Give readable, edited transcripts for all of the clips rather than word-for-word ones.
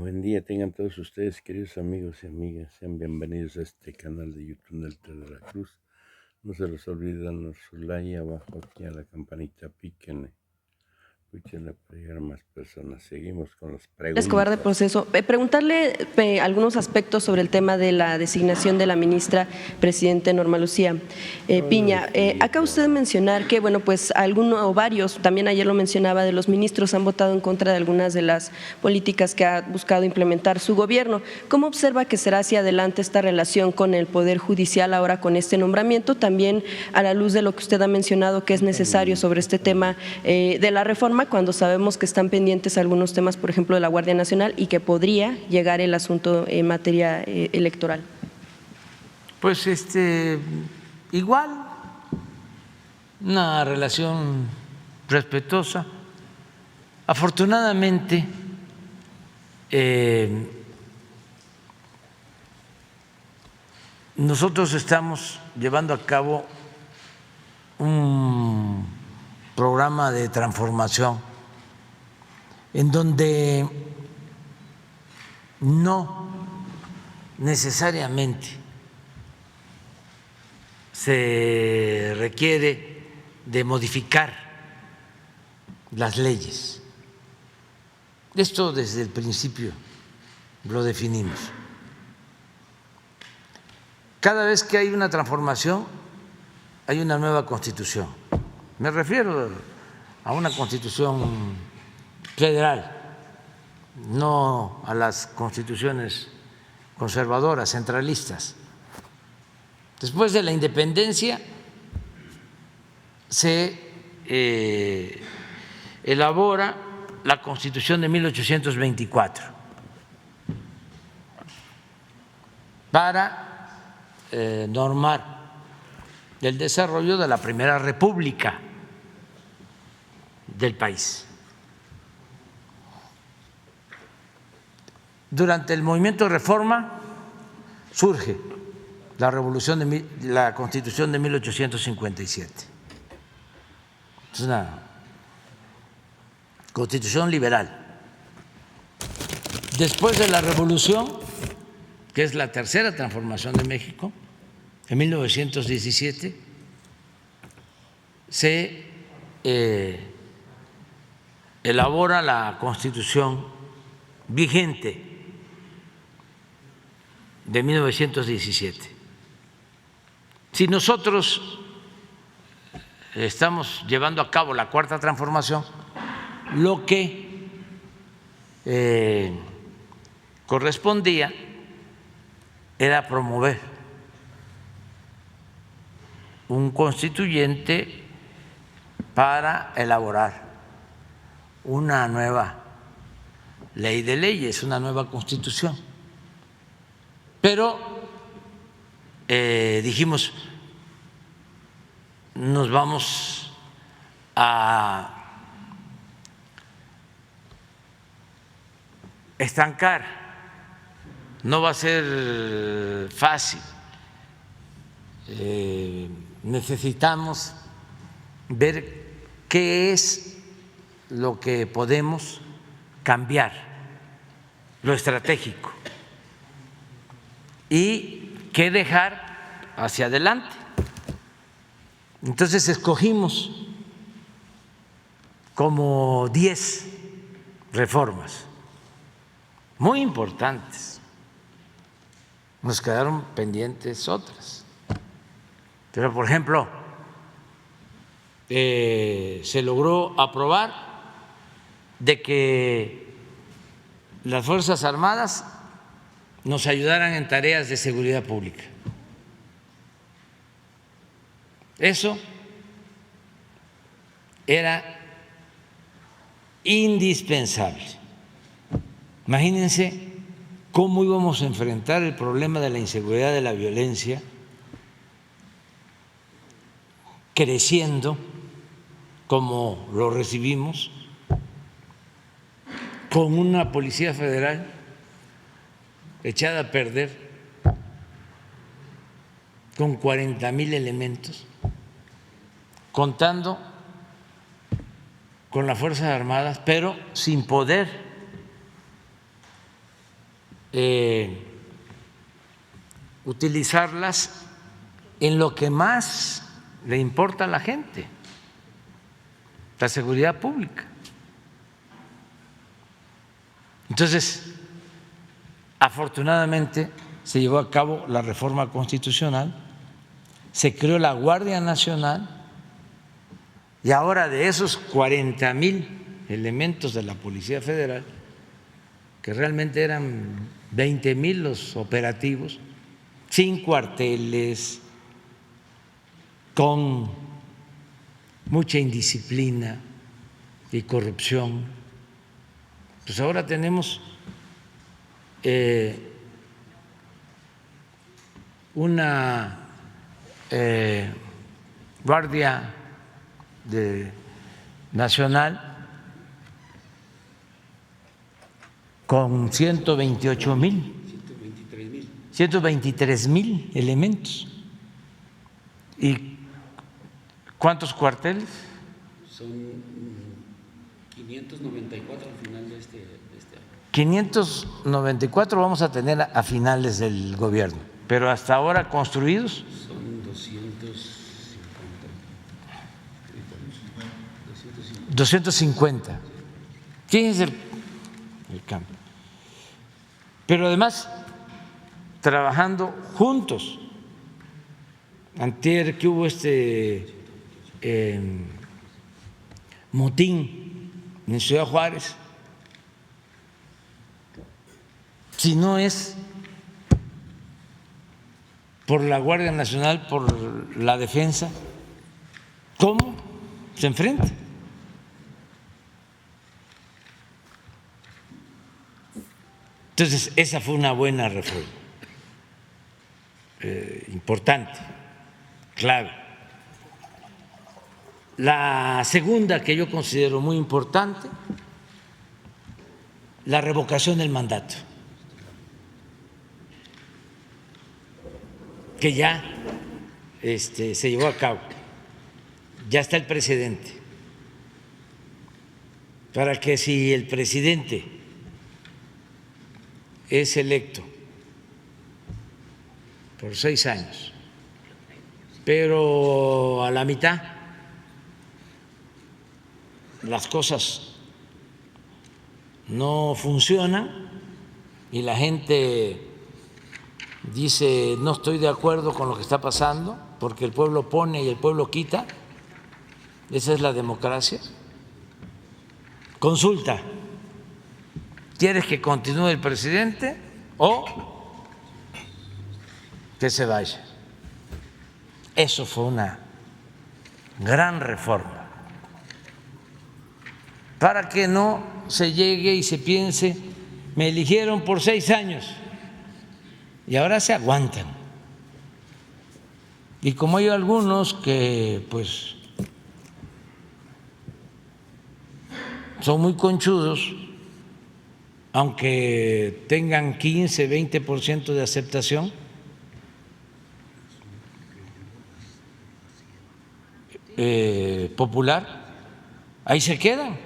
Buen día, tengan todos ustedes, queridos amigos y amigas. Sean bienvenidos a este canal de YouTube del T de la Cruz. No se les olvide darnos su like abajo aquí a la campanita, píquenle. Escúchenle para llegar a más personas. Seguimos con las preguntas. Escobar de Proceso. Preguntarle algunos aspectos sobre el tema de la designación de la ministra presidente Norma Lucía Piña. Acá usted mencionar que, bueno, pues algunos o varios, también ayer lo mencionaba, de los ministros han votado en contra de algunas de las políticas que ha buscado implementar su gobierno. ¿Cómo observa que será hacia adelante esta relación con el Poder Judicial ahora con este nombramiento? También a la luz de lo que usted ha mencionado que es necesario sobre este tema de la reforma, cuando sabemos que están pendientes algunos temas, por ejemplo, de la Guardia Nacional, y que podría llegar el asunto en materia electoral. Pues igual, una relación respetuosa. Afortunadamente, nosotros estamos llevando a cabo un programa de transformación en donde no necesariamente se requiere de modificar las leyes. Esto desde el principio lo definimos. Cada vez que hay una transformación, hay una nueva constitución. Me refiero a una constitución federal, no a las constituciones conservadoras, centralistas. Después de la independencia se elabora la Constitución de 1824 para normar el desarrollo de la Primera República del país. Durante el movimiento de reforma surge la Constitución de 1857. Es una constitución liberal. Después de la Revolución, que es la tercera transformación de México, en 1917 se elabora la Constitución vigente de 1917. Si nosotros estamos llevando a cabo la cuarta transformación, lo que correspondía era promover un constituyente para elaborar una nueva ley de leyes, una nueva constitución. Pero dijimos, nos vamos a estancar, no va a ser fácil. Necesitamos ver qué es lo que podemos cambiar, lo estratégico, y qué dejar hacia adelante. Entonces escogimos como 10 reformas muy importantes. Nos quedaron pendientes otras. Pero, por ejemplo, se logró aprobar de que las Fuerzas Armadas nos ayudaran en tareas de seguridad pública. Eso era indispensable. Imagínense cómo íbamos a enfrentar el problema de la inseguridad, de la violencia, creciendo como lo recibimos, con una Policía Federal echada a perder, con 40,000 elementos, contando con las Fuerzas Armadas, pero sin poder utilizarlas en lo que más le importa a la gente, la seguridad pública. Entonces, afortunadamente se llevó a cabo la reforma constitucional, se creó la Guardia Nacional y ahora de esos 40,000 elementos de la Policía Federal, que realmente eran 20,000 los operativos, sin cuarteles, con mucha indisciplina y corrupción, pues ahora tenemos una Guardia Nacional con 123,000 elementos. ¿Y cuántos cuarteles? Son 594 al final de este año. 594 vamos a tener a finales del gobierno, pero hasta ahora construidos Son 250. Fíjense el cambio. Pero además, trabajando juntos. Antier que hubo motín en Ciudad Juárez, si no es por la Guardia Nacional, por la defensa, ¿cómo se enfrenta? Entonces, esa fue una buena reforma, importante, clave. La segunda que yo considero muy importante, la revocación del mandato, que ya se llevó a cabo, ya está el precedente, para que si el presidente es electo por 6 años, pero a la mitad las cosas no funcionan y la gente dice no estoy de acuerdo con lo que está pasando porque el pueblo pone y el pueblo quita, esa es la democracia. Consulta, ¿quieres que continúe el presidente o que se vaya? Eso fue una gran reforma para que no se llegue y se piense me eligieron por 6 años y ahora se aguantan. Y como hay algunos que pues son muy conchudos, aunque tengan 15, 20% de aceptación, popular, ahí se quedan,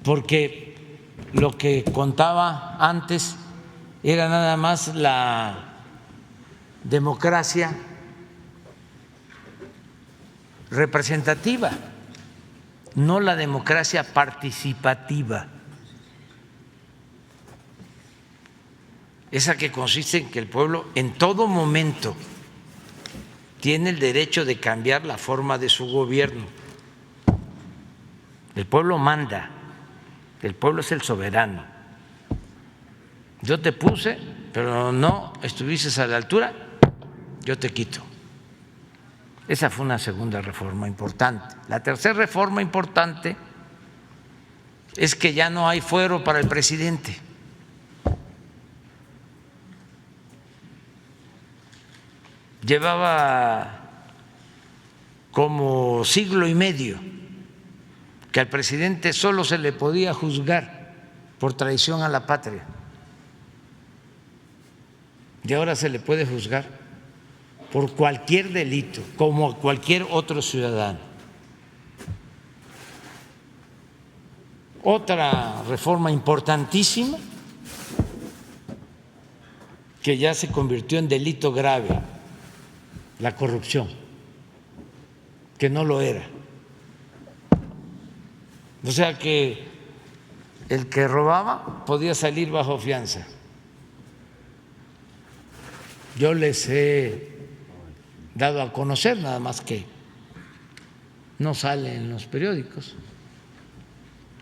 porque lo que contaba antes era nada más la democracia representativa, no la democracia participativa, esa que consiste en que el pueblo en todo momento tiene el derecho de cambiar la forma de su gobierno. El pueblo manda, el pueblo es el soberano. Yo te puse, pero no estuviste a la altura, yo te quito. Esa fue una segunda reforma importante. La tercera reforma importante es que ya no hay fuero para el presidente. Llevaba como siglo y medio que al presidente solo se le podía juzgar por traición a la patria. Y ahora se le puede juzgar por cualquier delito, como cualquier otro ciudadano. Otra reforma importantísima que ya se convirtió en delito grave la corrupción, que no lo era. O sea que el que robaba podía salir bajo fianza. Yo les he dado a conocer, nada más que no sale en los periódicos,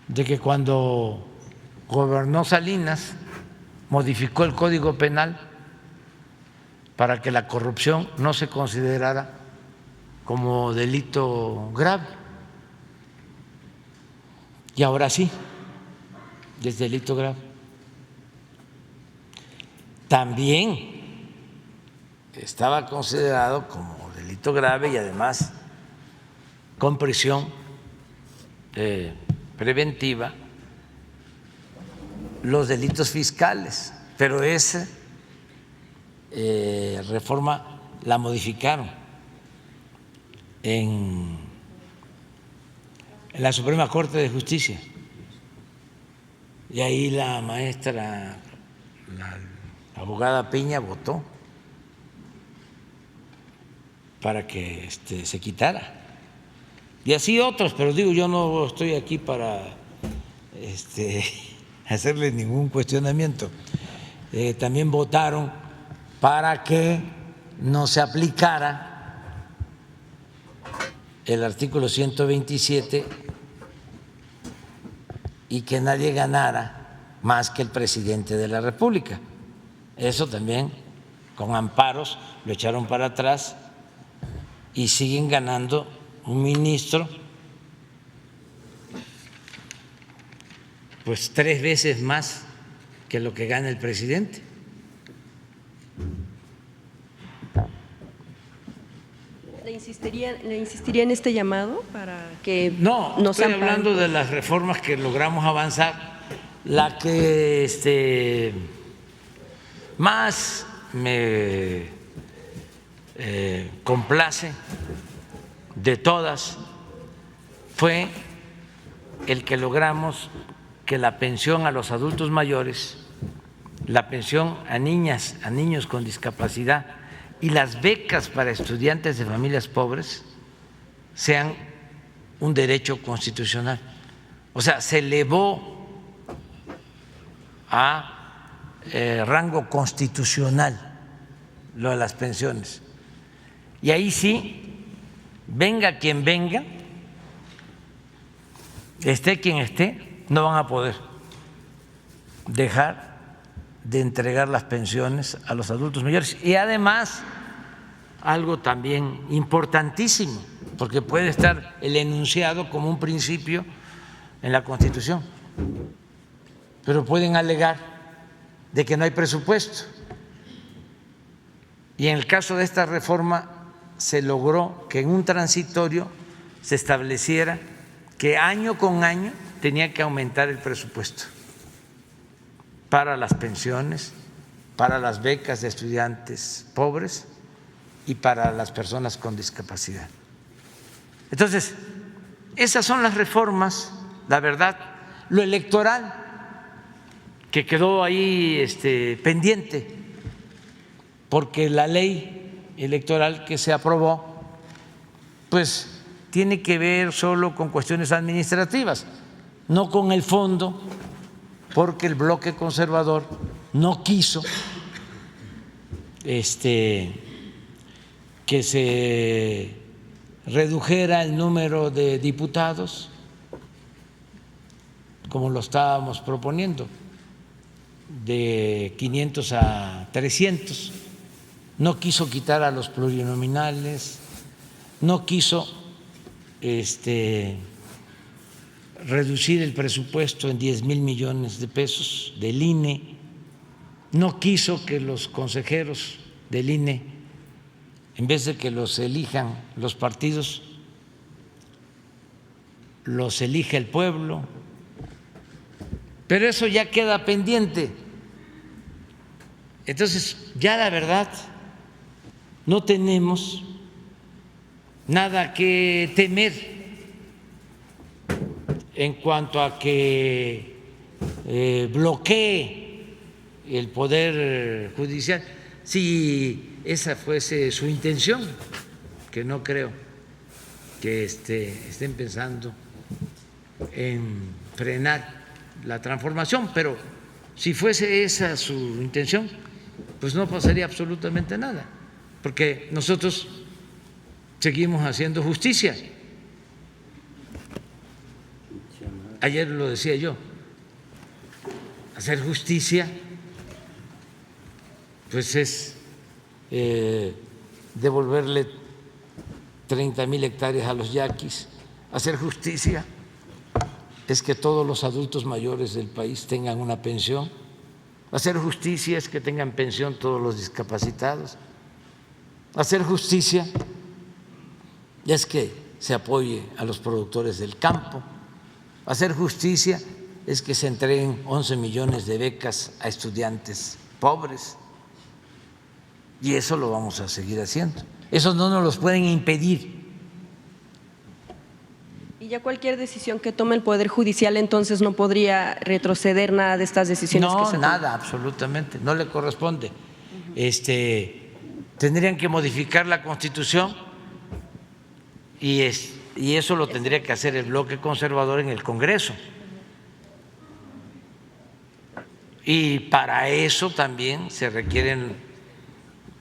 de que cuando gobernó Salinas modificó el Código Penal para que la corrupción no se considerara como delito grave. Y ahora sí, es delito grave. También estaba considerado como delito grave y además con prisión preventiva los delitos fiscales, pero esa reforma la modificaron en la Suprema Corte de Justicia y ahí la maestra, la abogada Piña, votó para que se quitara. Y así otros, pero digo, yo no estoy aquí para hacerle ningún cuestionamiento. También votaron para que no se aplicara el artículo 127 y que nadie ganara más que el presidente de la República. Eso también, con amparos, lo echaron para atrás y siguen ganando un ministro pues 3 veces más que lo que gana el presidente. ¿Le insistiría en este llamado para que No, se estoy amparen? hablando de las reformas que logramos avanzar. La que más me complace de todas fue el que logramos que la pensión a los adultos mayores, la pensión a niñas, a niños con discapacidad y las becas para estudiantes de familias pobres sean un derecho constitucional. O sea, se elevó a rango constitucional lo de las pensiones. Y ahí sí, venga quien venga, esté quien esté, no van a poder dejar de entregar las pensiones a los adultos mayores. Y además, algo también importantísimo, porque puede estar el enunciado como un principio en la Constitución, pero pueden alegar de que no hay presupuesto. Y en el caso de esta reforma se logró que en un transitorio se estableciera que año con año tenía que aumentar el presupuesto para las pensiones, para las becas de estudiantes pobres y para las personas con discapacidad. Entonces, esas son las reformas, la verdad. Lo electoral, que quedó ahí pendiente, porque la ley electoral que se aprobó, pues tiene que ver solo con cuestiones administrativas, no con el fondo, porque el bloque conservador no quiso que se redujera el número de diputados, como lo estábamos proponiendo, de 500 a 300, no quiso quitar a los plurinominales, no quiso reducir el presupuesto en 10,000 millones de pesos del INE, no quiso que los consejeros del INE, en vez de que los elijan los partidos, los elija el pueblo, pero eso ya queda pendiente. Entonces, ya la verdad, no tenemos nada que temer en cuanto a que bloquee el Poder Judicial. si esa fuese su intención, que no creo que estén pensando en frenar la transformación, pero si fuese esa su intención, pues no pasaría absolutamente nada, porque nosotros seguimos haciendo justicia. Ayer lo decía yo, hacer justicia pues es devolverle 30,000 hectáreas a los yaquis. Hacer justicia es que todos los adultos mayores del país tengan una pensión. Hacer justicia es que tengan pensión todos los discapacitados. Hacer justicia es que se apoye a los productores del campo. Hacer justicia es que se entreguen 11 millones de becas a estudiantes pobres. Y eso lo vamos a seguir haciendo. Eso no nos los pueden impedir. Y ya cualquier decisión que tome el Poder Judicial entonces no podría retroceder nada de estas decisiones que se toman. Nada, absolutamente, no le corresponde. Tendrían que modificar la Constitución y eso lo tendría que hacer el bloque conservador en el Congreso. Y para eso también se requieren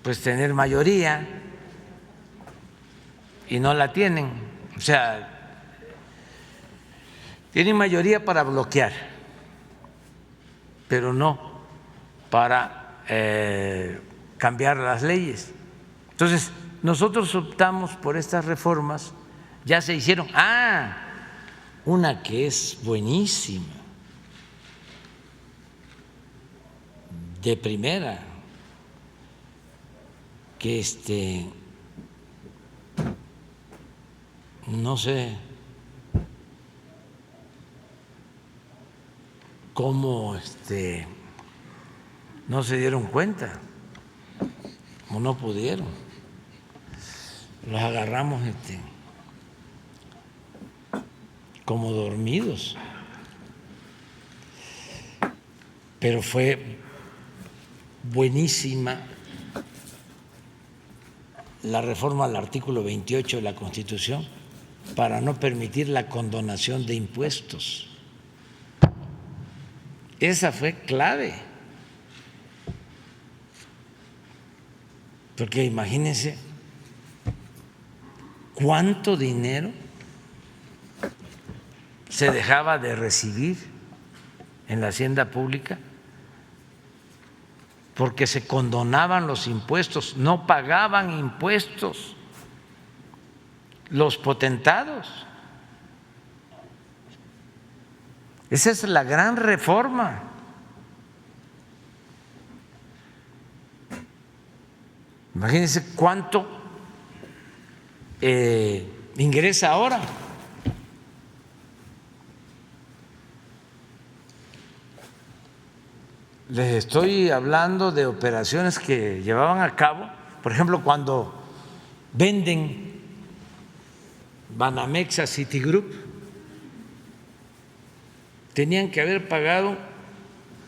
pues tener mayoría y no la tienen. O sea, tienen mayoría para bloquear, pero no para cambiar las leyes. Entonces, nosotros optamos por estas reformas, ya se hicieron. Una que es buenísima, de primera, que no sé cómo no se dieron cuenta o no pudieron. Los agarramos como dormidos, pero fue buenísima la reforma al artículo 28 de la Constitución para no permitir la condonación de impuestos. Esa fue clave, porque imagínense cuánto dinero se dejaba de recibir en la hacienda pública porque se condonaban los impuestos, no pagaban impuestos los potentados. Esa es la gran reforma. Imagínense cuánto ingresa ahora. Les estoy hablando de operaciones que llevaban a cabo, por ejemplo, cuando venden Banamex a Citigroup, tenían que haber pagado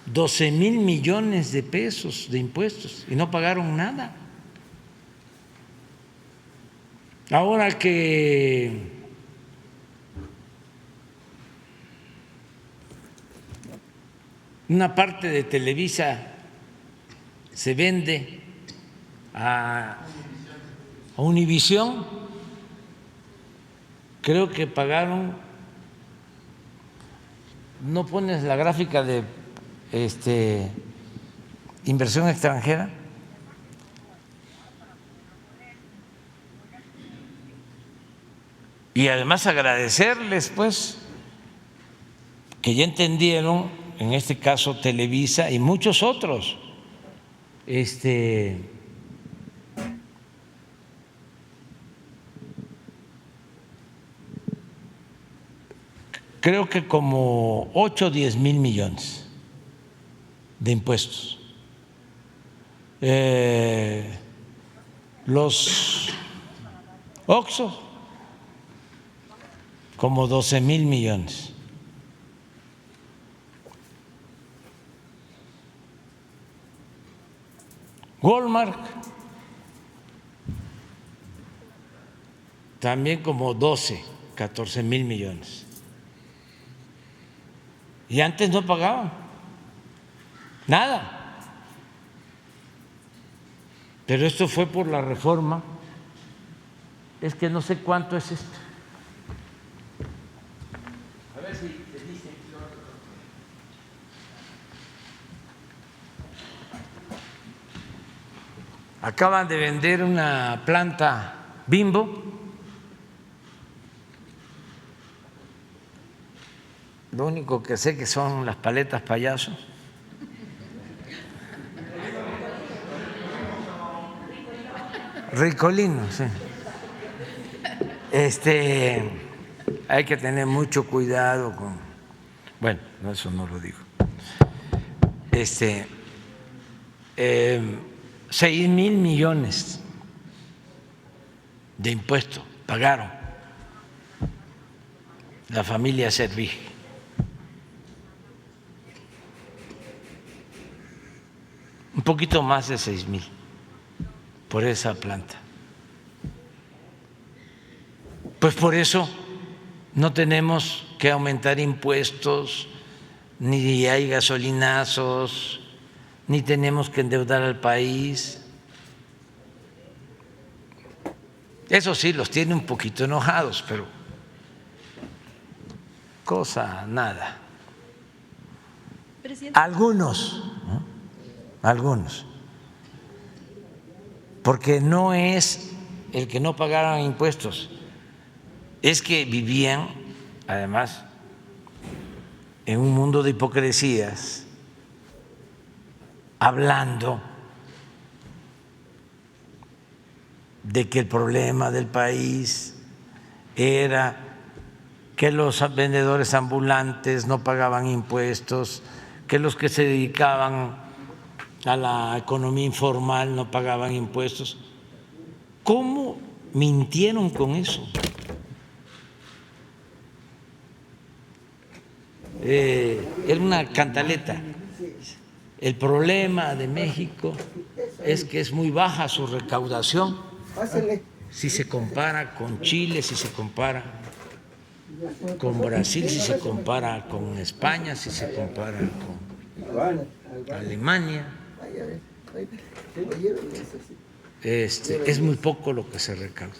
12,000 millones de pesos de impuestos y no pagaron nada. Ahora que una parte de Televisa se vende a Univisión, creo que pagaron, ¿no pones la gráfica de inversión extranjera? Y además agradecerles pues que ya entendieron, en este caso Televisa y muchos otros, creo que como 8 o 10 mil millones de impuestos. Los Oxxo, como 12,000 millones. Walmart, también como 12, 14 mil millones. Y antes no pagaban nada. Pero esto fue por la reforma. Es que no sé cuánto es esto. A ver si te dicen. Acaban de vender una planta Bimbo. Lo único que sé que son las paletas payaso. Ricolino, sí. Hay que tener mucho cuidado con. Bueno, no, eso no lo digo. 6,000 millones de impuestos pagaron la familia Servig. Un poquito más de 6,000 por esa planta. Pues por eso no tenemos que aumentar impuestos, ni hay gasolinazos, ni tenemos que endeudar al país. Eso sí, los tiene un poquito enojados, pero cosa nada. Presidente. Algunos, ¿no? Algunos, porque no es el que no pagaran impuestos, es que vivían, además, en un mundo de hipocresías, hablando de que el problema del país era que los vendedores ambulantes no pagaban impuestos, que los que se dedicaban a la economía informal no pagaban impuestos. ¿Cómo mintieron con eso? Era una cantaleta. El problema de México es que es muy baja su recaudación si se compara con Chile, si se compara con Brasil, si se compara con España, si se compara con Alemania. Es muy poco lo que se recauda,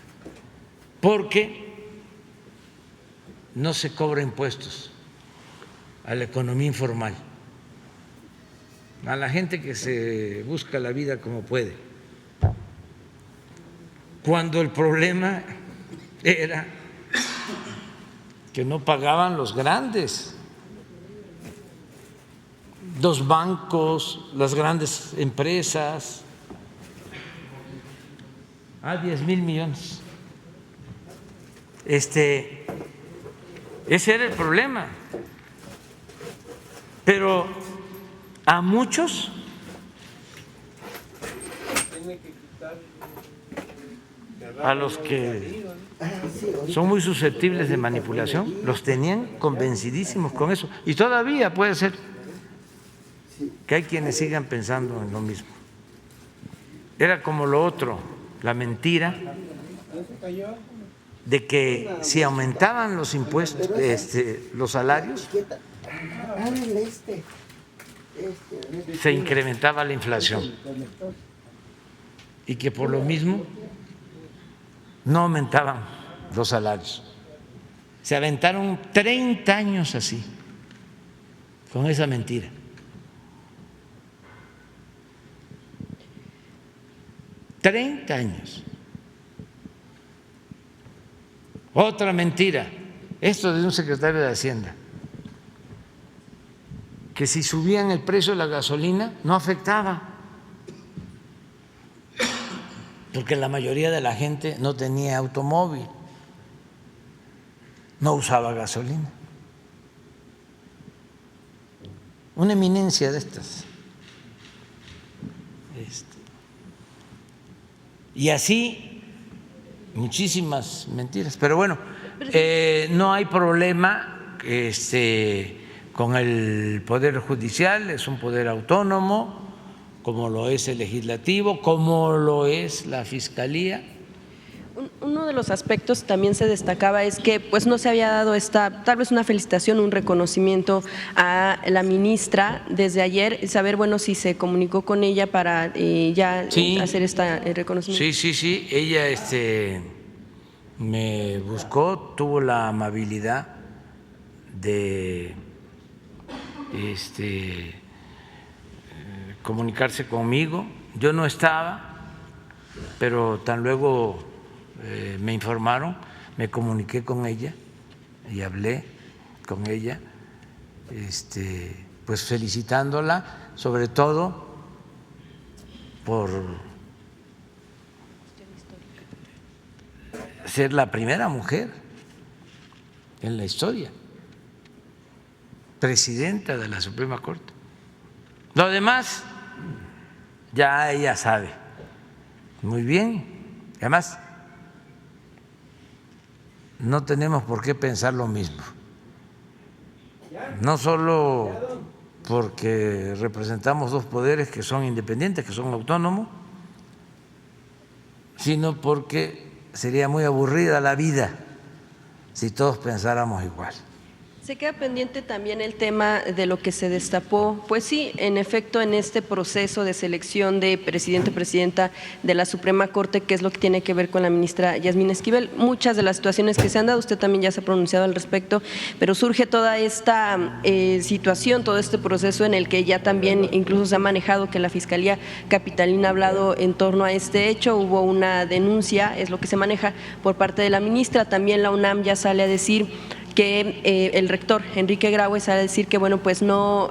porque no se cobra impuestos a la economía informal, a la gente que se busca la vida como puede, cuando el problema era que no pagaban los grandes, los bancos, las grandes empresas, a 10,000 millones. Ese era el problema. Pero a muchos a los que son muy susceptibles de manipulación, los tenían convencidísimos con eso. Y todavía puede ser que hay quienes sigan pensando en lo mismo. Era como lo otro, la mentira de que si aumentaban los impuestos, los salarios, se incrementaba la inflación y que por lo mismo no aumentaban los salarios. Se aventaron 30 años así, con esa mentira. $30 años. Otra mentira, esto de un secretario de Hacienda, que si subían el precio de la gasolina no afectaba, porque la mayoría de la gente no tenía automóvil, no usaba gasolina. Una eminencia de estas. Y así muchísimas mentiras. Pero bueno, no hay problema con el Poder Judicial, es un poder autónomo, como lo es el legislativo, como lo es la Fiscalía. Uno de los aspectos también se destacaba es que pues no se había dado tal vez una felicitación, un reconocimiento a la ministra desde ayer, saber bueno si se comunicó con ella para ya hacer este reconocimiento. Sí, ella me buscó, tuvo la amabilidad de comunicarse conmigo. Yo no estaba, pero tan luego me informaron, me comuniqué con ella y hablé con ella, pues felicitándola, sobre todo por ser la primera mujer en la historia presidenta de la Suprema Corte. Lo demás ya ella sabe muy bien. Además, no tenemos por qué pensar lo mismo, no solo porque representamos dos poderes que son independientes, que son autónomos, sino porque sería muy aburrida la vida si todos pensáramos igual. Se queda pendiente también el tema de lo que se destapó, pues sí, en efecto, en este proceso de selección de presidente, presidenta de la Suprema Corte, que es lo que tiene que ver con la ministra Yasmín Esquivel. Muchas de las situaciones que se han dado, usted también ya se ha pronunciado al respecto, pero surge toda esta situación, todo este proceso en el que ya también incluso se ha manejado que la Fiscalía Capitalina ha hablado en torno a este hecho, hubo una denuncia, es lo que se maneja por parte de la ministra, también la UNAM ya sale a decir que el rector Enrique Graue sale a decir que bueno pues no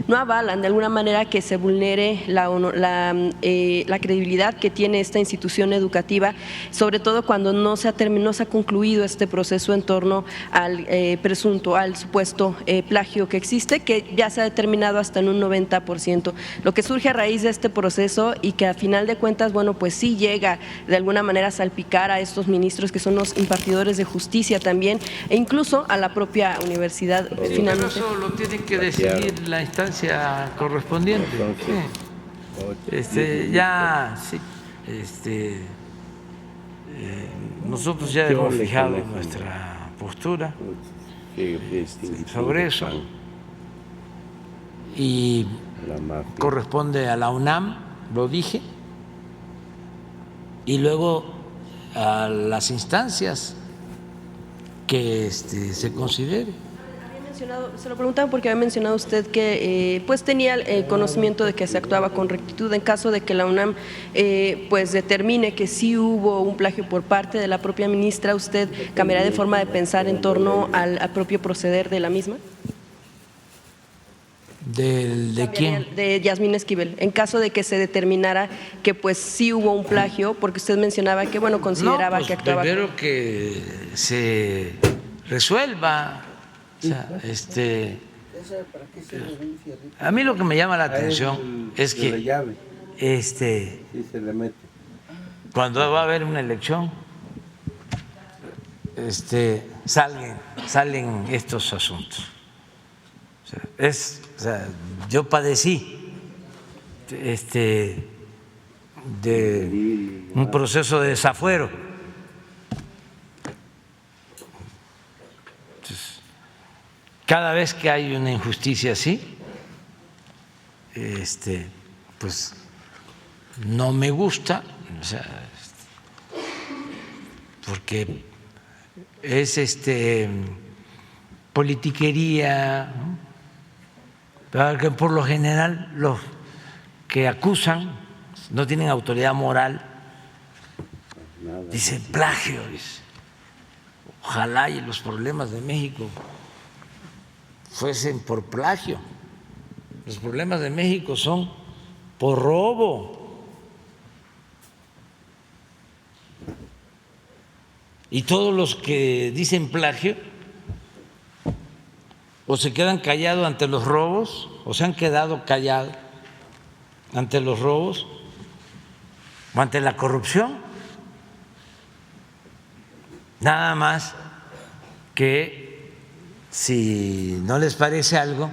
avalan de alguna manera que se vulnere la credibilidad que tiene esta institución educativa, sobre todo cuando no se ha concluido este proceso en torno al al supuesto plagio que existe, que ya se ha determinado hasta en un 90%. Lo que surge a raíz de este proceso y que a final de cuentas bueno pues sí llega de alguna manera a salpicar a estos ministros que son los impartidores de justicia también, e incluso a la propia universidad finalmente. Pero eso lo tiene que decidir la instancia correspondiente. Nosotros ya hemos fijado nuestra postura sobre eso y corresponde a la UNAM, lo dije, y luego a las instancias que se considere. Se lo preguntaba porque había mencionado usted que pues tenía el conocimiento de que se actuaba con rectitud. En caso de que la UNAM pues determine que sí hubo un plagio por parte de la propia ministra, ¿usted cambiará de forma de pensar en torno al propio proceder de la misma? ¿De quién? De Yasmín Esquivel, en caso de que se determinara que pues sí hubo un plagio, porque usted mencionaba que bueno consideraba que actuaba. Primero que se resuelva. O sea, a mí lo que me llama la atención es que cuando va a haber una elección salen estos asuntos. O sea, yo padecí de un proceso de desafuero. Entonces, cada vez que hay una injusticia así, pues no me gusta, o sea, porque es politiquería, ¿no? Que por lo general los que acusan no tienen autoridad moral, dicen plagio, dice. Ojalá y los problemas de México fuesen por plagio. Los problemas de México son por robo. Y todos los que dicen plagio o se quedan callados ante los robos, o se han quedado callados ante los robos, o ante la corrupción. Nada más que si no les parece algo,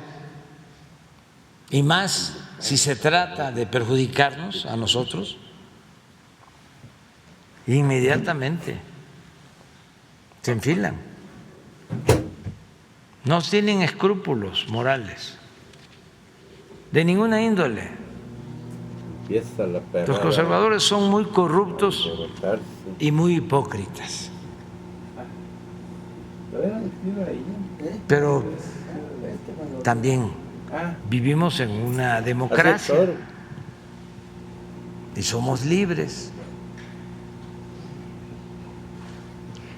y más si se trata de perjudicarnos a nosotros, inmediatamente se enfilan. No tienen escrúpulos morales de ninguna índole. Empieza la perrada. Los conservadores son muy corruptos Levantarse. y muy hipócritas. ¿Lo hubieran metido ahí? Pero también vivimos en una democracia y somos libres.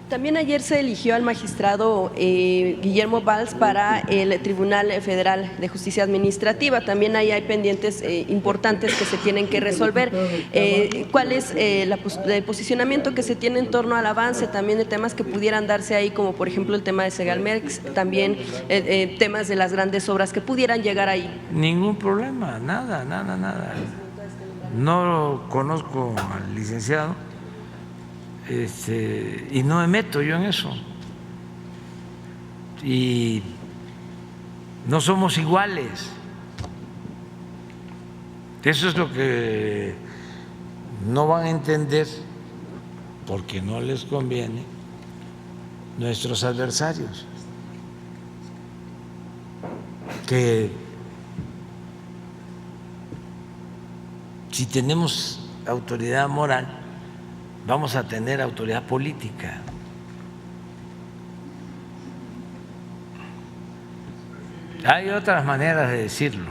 También ayer se eligió al magistrado Guillermo Valls para el Tribunal Federal de Justicia Administrativa. También ahí hay pendientes importantes que se tienen que resolver. ¿Cuál es el posicionamiento que se tiene en torno al avance también de temas que pudieran darse ahí, como por ejemplo el tema de Segalmex, también temas de las grandes obras que pudieran llegar ahí? Ningún problema, nada. No conozco al licenciado. Y no me meto yo en eso. Y no somos iguales. Eso es lo que no van a entender, porque no les conviene, nuestros adversarios, que si tenemos autoridad moral, vamos a tener autoridad política. Hay otras maneras de decirlo,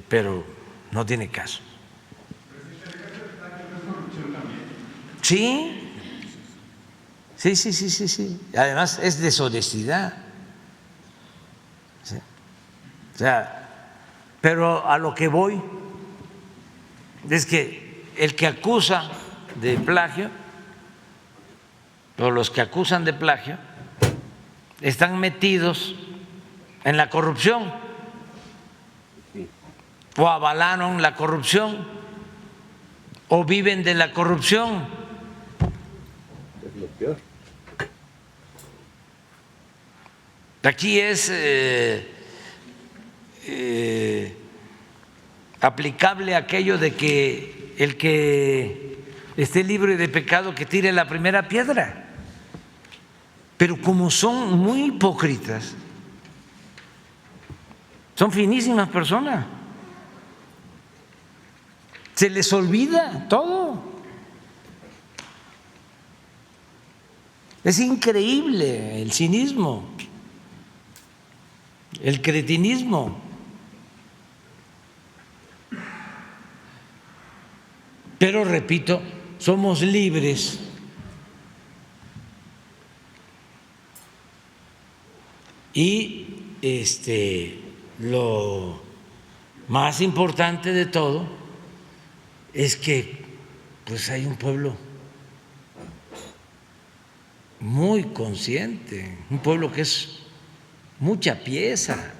pero no tiene caso. Sí. Además es deshonestidad. ¿Sí? O sea, pero a lo que voy es que el que acusa de plagio o los que acusan de plagio están metidos en la corrupción o avalaron la corrupción o viven de la corrupción. Es lo peor. Aquí es aplicable aquello de que el que esté libre de pecado que tire la primera piedra. Pero como son muy hipócritas, son finísimas personas, se les olvida todo. Es increíble el cinismo, el cretinismo. Pero repito, somos libres y lo más importante de todo es que pues hay un pueblo muy consciente, un pueblo que es mucha pieza.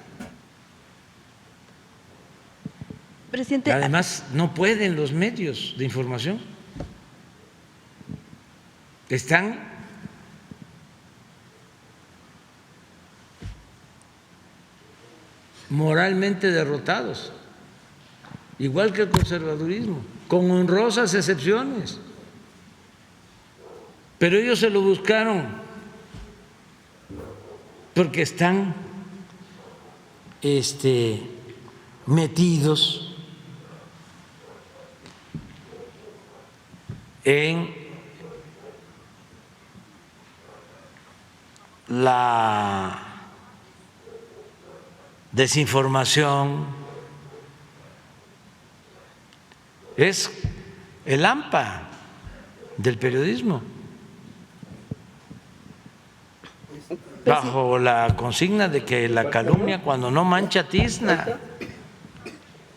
Presidente, además no pueden los medios de información, están moralmente derrotados, igual que el conservadurismo, con honrosas excepciones, pero ellos se lo buscaron porque están metidos en la desinformación, es el AMPA del periodismo, bajo la consigna de que la calumnia cuando no mancha tizna.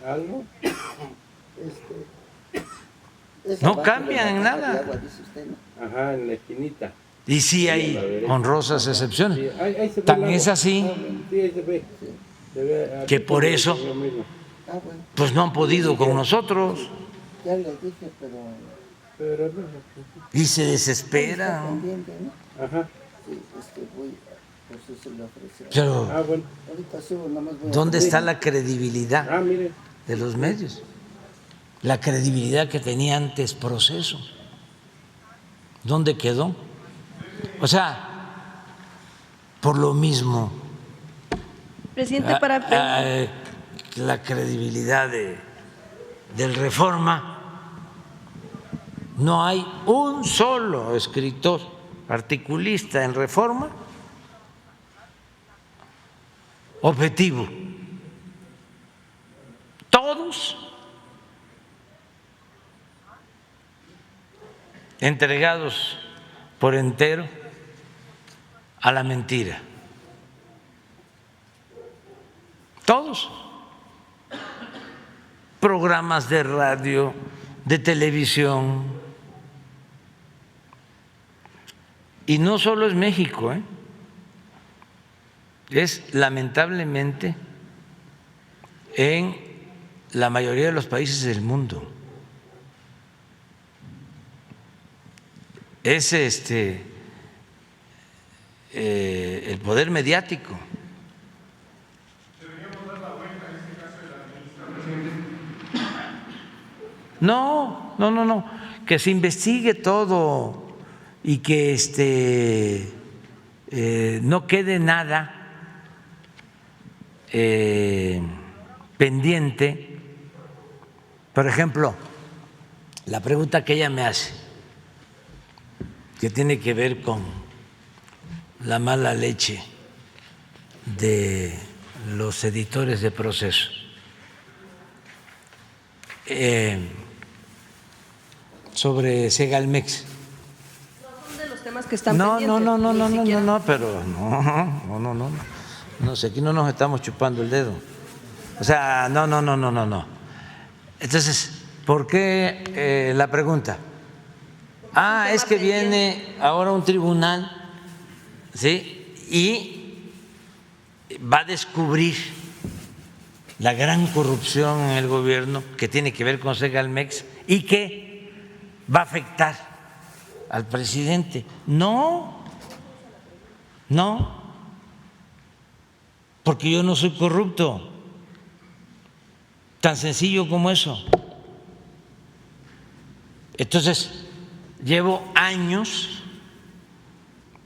¿Algo? No cambian en nada. Ajá, en la esquinita. Y sí hay honrosas excepciones. Sí, ahí se ve También el es agua. así Sí, ahí se ve. Se ve que por eso pues no han podido con nosotros Ya le dije, pero Pero no. y se desesperan. pendiente, ¿no? Ajá. Sí, voy Pues eso le ofreció. Pero bueno. Ahorita subo, nada más voy a... ¿dónde está la credibilidad Mire. de los medios? La credibilidad que tenía antes Proceso. ¿Dónde quedó? O sea, por lo mismo, Presidente, para la credibilidad del Reforma, no hay un solo escritor articulista en Reforma objetivo. Todos entregados por entero a la mentira. Todos. Programas de radio, de televisión. Y no solo es México, es lamentablemente en la mayoría de los países del mundo. Es el poder mediático. ¿Deberíamos dar la vuelta en este caso de la ministra, presidente? No, que se investigue todo y que no quede nada pendiente. Por ejemplo, la pregunta que ella me hace, que tiene que ver con la mala leche de los editores de Proceso. Sobre Segalmex. son de los temas que están No, pendientes. pero no sé, aquí no nos estamos chupando el dedo. O sea, no. Entonces, ¿por qué la pregunta? Es que viene ahora un tribunal, ¿sí? Y va a descubrir la gran corrupción en el gobierno que tiene que ver con Segalmex y que va a afectar al presidente. No, porque yo no soy corrupto, tan sencillo como eso. Entonces, llevo años,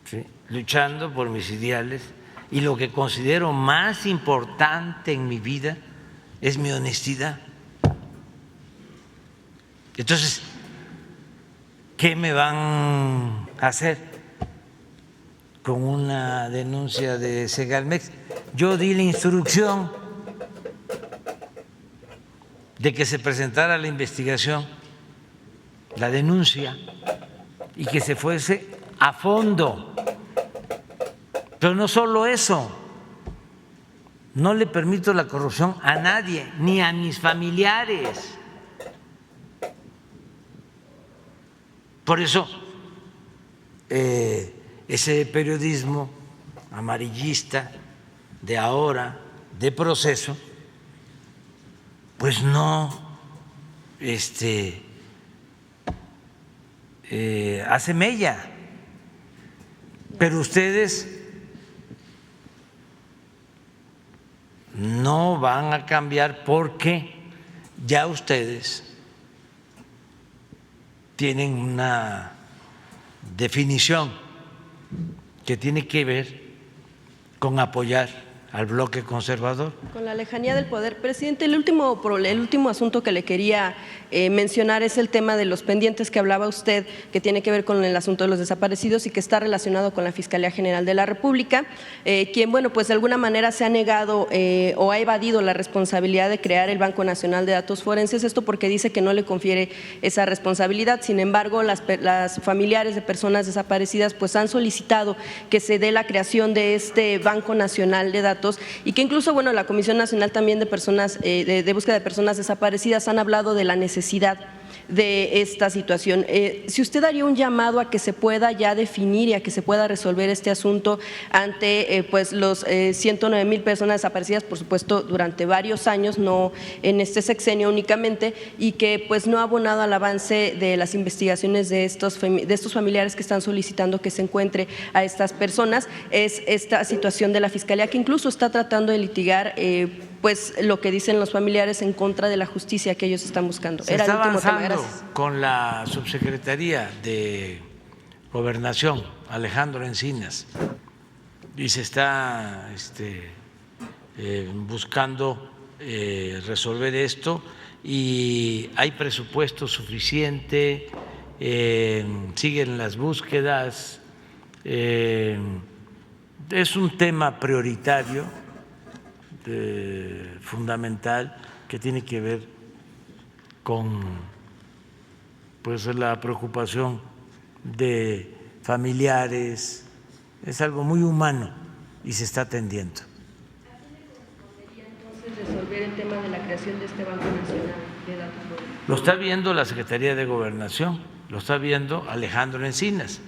¿sí?, luchando por mis ideales y lo que considero más importante en mi vida es mi honestidad. Entonces, ¿qué me van a hacer con una denuncia de Segalmex? Yo di la instrucción de que se presentara la investigación, la denuncia, y que se fuese a fondo. Pero no solo eso, no le permito la corrupción a nadie, ni a mis familiares. Por eso, ese periodismo amarillista de ahora, de Proceso, pues no hace mella. Pero ustedes no van a cambiar porque ya ustedes tienen una definición que tiene que ver con apoyar al bloque conservador. Con la lejanía del poder. Presidente, el último asunto que le quería mencionar es el tema de los pendientes que hablaba usted, que tiene que ver con el asunto de los desaparecidos y que está relacionado con la Fiscalía General de la República, quien, bueno, pues de alguna manera se ha negado o ha evadido la responsabilidad de crear el Banco Nacional de Datos Forenses, esto porque dice que no le confiere esa responsabilidad. Sin embargo, las familiares de personas desaparecidas pues han solicitado que se dé la creación de este Banco Nacional de Datos y que incluso, bueno, la Comisión Nacional también de Personas de Búsqueda de Personas Desaparecidas han hablado de la necesidad de esta situación. Si usted haría un llamado a que se pueda ya definir y a que se pueda resolver este asunto ante pues los 109,000 personas desaparecidas, por supuesto, durante varios años, no en este sexenio únicamente, y que pues no ha abonado al avance de las investigaciones de estos familiares que están solicitando que se encuentre a estas personas, es esta situación de la Fiscalía, que incluso está tratando de litigar pues lo que dicen los familiares en contra de la justicia que ellos están buscando. Se Era está el último tema. avanzando Gracias. con la subsecretaría de Gobernación, Alejandro Encinas, y se está buscando resolver esto, y hay presupuesto suficiente, siguen las búsquedas, es un tema prioritario, fundamental, que tiene que ver con pues la preocupación de familiares, es algo muy humano y se está atendiendo. Entonces, resolver el tema de la creación de este Banco Nacional de Datos Públicos. Lo está viendo la Secretaría de Gobernación, lo está viendo Alejandro Encinas,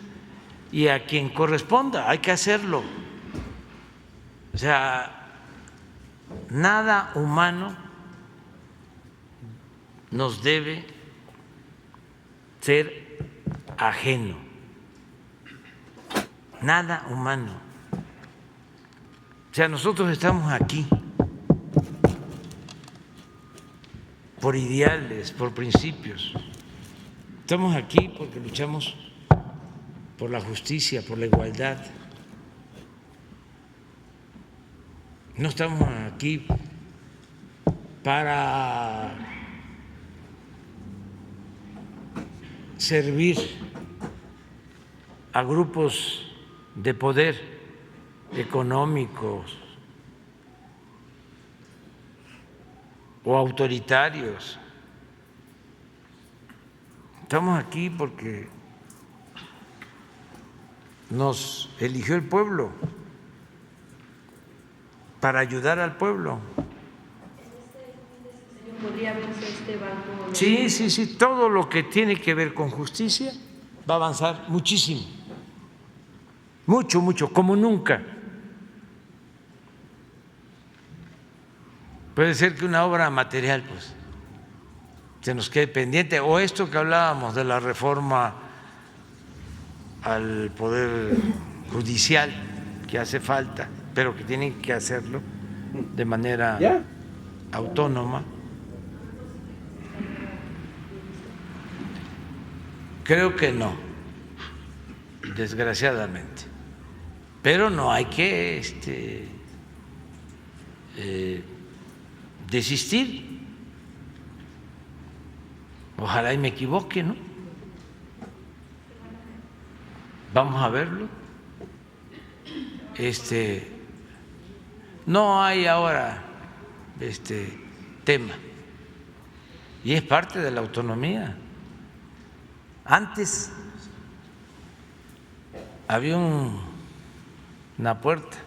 y a quien corresponda hay que hacerlo. O sea, nada humano nos debe ser ajeno, nada humano. O sea, nosotros estamos aquí por ideales, por principios. Estamos aquí porque luchamos por la justicia, por la igualdad. No estamos aquí para servir a grupos de poder económicos o autoritarios. Estamos aquí porque nos eligió el pueblo, para ayudar al pueblo. ¿Podría verse este banco? Sí, sí, sí, todo lo que tiene que ver con justicia va a avanzar muchísimo, mucho, mucho, como nunca. Puede ser que una obra material pues se nos quede pendiente, o esto que hablábamos de la reforma al Poder Judicial, que hace falta, pero que tienen que hacerlo de manera autónoma. Creo que no, desgraciadamente, pero no hay que desistir. Ojalá y me equivoque, ¿no? Vamos a verlo. No hay ahora tema, y es parte de la autonomía. Antes había una puerta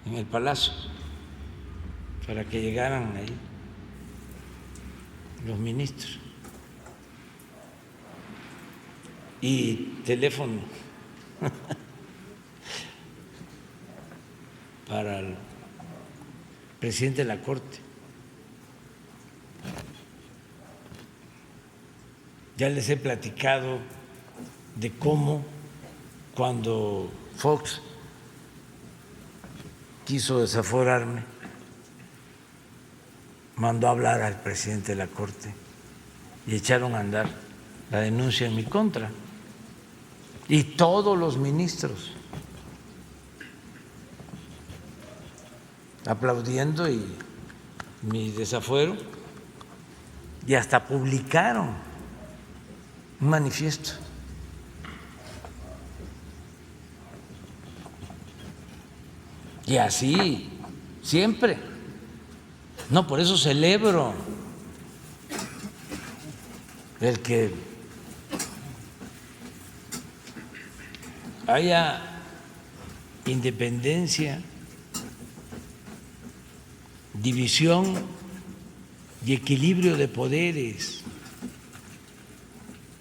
en el palacio para que llegaran ahí los ministros, y teléfono para el presidente de la Corte. Ya les he platicado de cómo cuando Fox quiso desaforarme, mandó a hablar al presidente de la Corte y echaron a andar la denuncia en mi contra. Y todos los ministros aplaudiendo y mi desafuero, y hasta publicaron un manifiesto. Y así, siempre. No, por eso celebro el que haya independencia, división y equilibrio de poderes.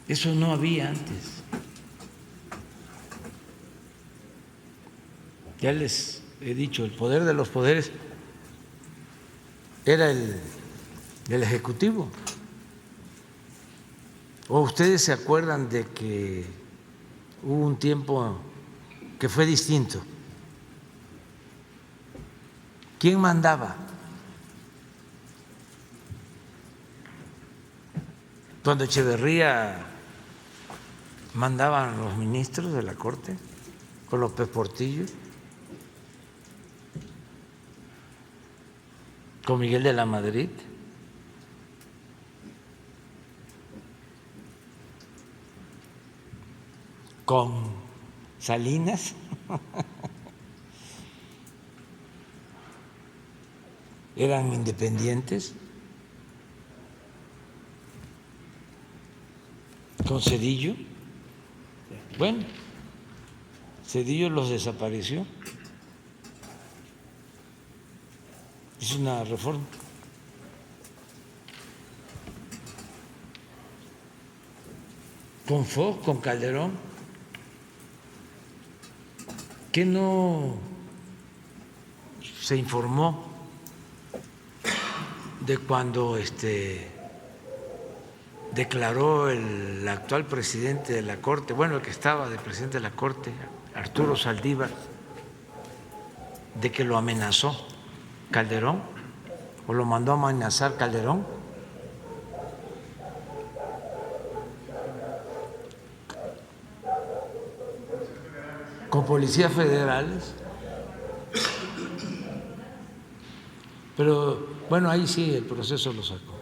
Eso no había antes. Ya les he dicho, el poder de los poderes era el Ejecutivo. ¿O ustedes se acuerdan de que hubo un tiempo que fue distinto? ¿Quién mandaba? Cuando Echeverría mandaban los ministros de la Corte, con López Portillo, con Miguel de la Madrid, con Salinas, eran independientes, con Zedillo. Bueno, Zedillo los desapareció. Es una reforma. Con Fox, con Calderón, ¿qué no se informó de cuando declaró el actual presidente de la Corte, bueno, el que estaba de presidente de la Corte, Arturo Saldívar, de que lo amenazó Calderón, o lo mandó a amenazar Calderón? Con policías federales. Pero bueno, ahí sí el proceso lo sacó.